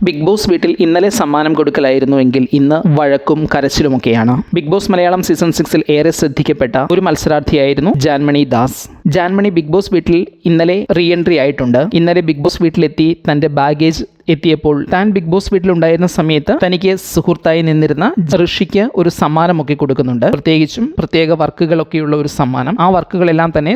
Big boss വീട്ടിൽ ഇന്നലെ സമ്മാനം കൊടുക്കലായിരുന്നുവെങ്കിൽ ഇന്ന് വഴക്കും കരച്ചിലുമൊക്കെയാണ്. ബിഗ് ബോസ് മലയാളം സീസൺ 6 ഏറെ ശ്രദ്ധിക്കപ്പെട്ട ഒരു മത്സരാർത്ഥിയായിരുന്നു ജാൻമണി ദാസ്. ജാൻമണി ബിഗ് ബോസ് വീട്ടിൽ ഇന്നലെ റീ എൻട്രി ആയിട്ടുണ്ട്. ഇന്നലെ ബിഗ് ബോസ് വീട്ടിലെത്തി തന്റെ ബാഗേജ് എത്തിയപ്പോൾ താൻ ബിഗ് ബോസ് വീട്ടിലുണ്ടായിരുന്ന സമയത്ത് തനിക്ക് സുഹൃത്തായി നിന്നിരുന്ന ഋഷിക്ക് ഒരു സമ്മാനമൊക്കെ കൊടുക്കുന്നുണ്ട്. പ്രത്യേകിച്ചും പ്രത്യേക വർക്കുകളൊക്കെയുള്ള ഒരു സമ്മാനം. ആ വർക്കുകളെല്ലാം തന്നെ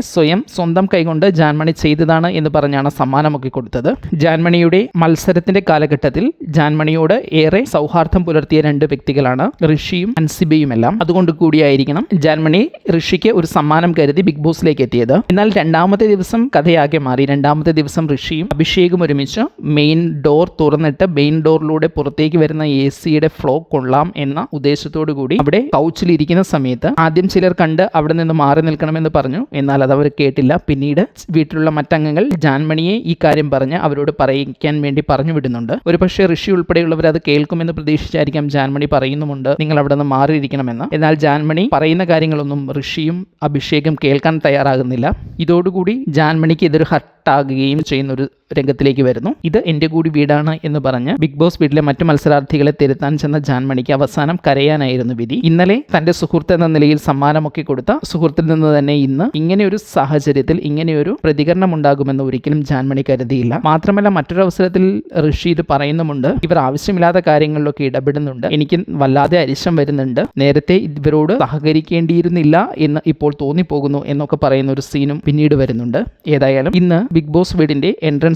സ്വന്തം കൈകൊണ്ട് ജാൻമണി ചെയ്തതാണ് എന്ന് പറഞ്ഞാണ് സമ്മാനമൊക്കെ കൊടുത്തത്. ജാൻമണിയുടെ മത്സരത്തിന്റെ കാലഘട്ടത്തിൽ ജാൻമണിയോട് ഏറെ സൗഹാർദ്ദം പുലർത്തിയ രണ്ട് വ്യക്തികളാണ് ഋഷിയും അൻസിബയുമെല്ലാം. അതുകൊണ്ട് കൂടിയായിരിക്കണം ജാൻമണി ഋഷിക്ക് ഒരു സമ്മാനം കരുതി ബിഗ് ബോസിലേക്ക് എത്തിയത്. എന്നാൽ രണ്ടാമത്തെ ദിവസം കഥയാകെ മാറി. രണ്ടാമത്തെ ദിവസം ഋഷിയും അഭിഷേകും ഒരുമിച്ച് മെയിൻ ഡോർ തുറന്നിട്ട് മെയിൻ ഡോറിലൂടെ പുറത്തേക്ക് വരുന്ന AC-യുടെ ഫ്ലോ കൊള്ളാം എന്ന ഉദ്ദേശത്തോടു കൂടി അവിടെ കൗച്ചിലിരിക്കുന്ന സമയത്ത് ആദ്യം ചിലർ കണ്ട് അവിടെ നിന്ന് മാറി നിൽക്കണമെന്ന് പറഞ്ഞു. എന്നാൽ അത് അവർ കേട്ടില്ല. പിന്നീട് വീട്ടിലുള്ള മറ്റംഗങ്ങൾ ജാൻമണിയെ ഈ കാര്യം പറഞ്ഞ് അവരോട് പറയിക്കാൻ വേണ്ടി പറഞ്ഞു വിടുന്നുണ്ട്. ഒരു പക്ഷേ ഋഷി ഉൾപ്പെടെയുള്ളവർ അത് കേൾക്കുമെന്ന് പ്രതീക്ഷിച്ചായിരിക്കാം ജാൻമണി പറയുന്നുമുണ്ട് നിങ്ങൾ അവിടെ നിന്ന് മാറിയിരിക്കണമെന്ന്. എന്നാൽ ജാൻമണി പറയുന്ന കാര്യങ്ങളൊന്നും ഋഷിയും അഭിഷേകും കേൾക്കാൻ തയ്യാറാകുന്നില്ല. ഇതോടുകൂടി ജാൻമണിക്ക് ഇതൊരു ഹർട്ടാകുകയും ചെയ്യുന്ന ഒരു രംഗത്തിലേക്ക് വരുന്നു. ഇത് എൻ്റെ കൂടി വീടാണ് എന്ന് പറഞ്ഞ് ബിഗ് ബോസ് വീട്ടിലെ മറ്റു മത്സരാർത്ഥികളെ തിരുത്താൻ ചെന്ന ജാൻമണിക്ക് അവസാനം കരയാനായിരുന്നു വിധി. ഇന്നലെ തന്റെ സുഹൃത്ത് എന്ന നിലയിൽ സമ്മാനമൊക്കെ കൊടുത്ത സുഹൃത്തിൽ നിന്ന് തന്നെ ഇന്ന് ഇങ്ങനെയൊരു സാഹചര്യത്തിൽ ഇങ്ങനെയൊരു പ്രതികരണം ഉണ്ടാകുമെന്ന് ഒരിക്കലും ജാൻമണി കരുതിയില്ല. മാത്രമല്ല മറ്റൊരു അവസരത്തിൽ ഋഷി ഇത് പറയുന്നുമുണ്ട്. ഇവർ ആവശ്യമില്ലാത്ത കാര്യങ്ങളിലൊക്കെ ഇടപെടുന്നുണ്ട്. എനിക്ക് വല്ലാതെ അരിശം വരുന്നുണ്ട്. നേരത്തെ ഇവരോട് സഹകരിക്കേണ്ടിയിരുന്നില്ല എന്ന് ഇപ്പോൾ തോന്നിപ്പോകുന്നു എന്നൊക്കെ പറയുന്ന ഒരു സീനും പിന്നീട് വരുന്നുണ്ട്. ഏതായാലും ഇന്ന് ബിഗ് ബോസ് വീടിന്റെ എൻട്രൻസിൽ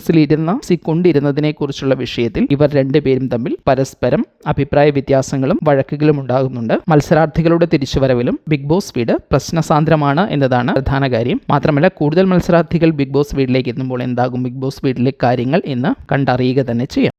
കൊണ്ടിരുന്നതിനെ കുറിച്ചുള്ള വിഷയത്തിൽ ഇവർ രണ്ടുപേരും തമ്മിൽ പരസ്പരം അഭിപ്രായ വ്യത്യാസങ്ങളും വഴക്കുകളും ഉണ്ടാകുന്നുണ്ട്. മത്സരാർത്ഥികളുടെ തിരിച്ചുവരവിലും ബിഗ് ബോസ് വീട് പ്രശ്നസാന്ദ്രമാണ് എന്നതാണ് പ്രധാന കാര്യം. മാത്രമല്ല കൂടുതൽ മത്സരാർത്ഥികൾ ബിഗ് ബോസ് വീട്ടിലേക്ക് എത്തുമ്പോൾ എന്താകും ബിഗ് ബോസ് വീട്ടിലെ കാര്യങ്ങൾ എന്ന് കണ്ടറിയുക തന്നെ ചെയ്യാം.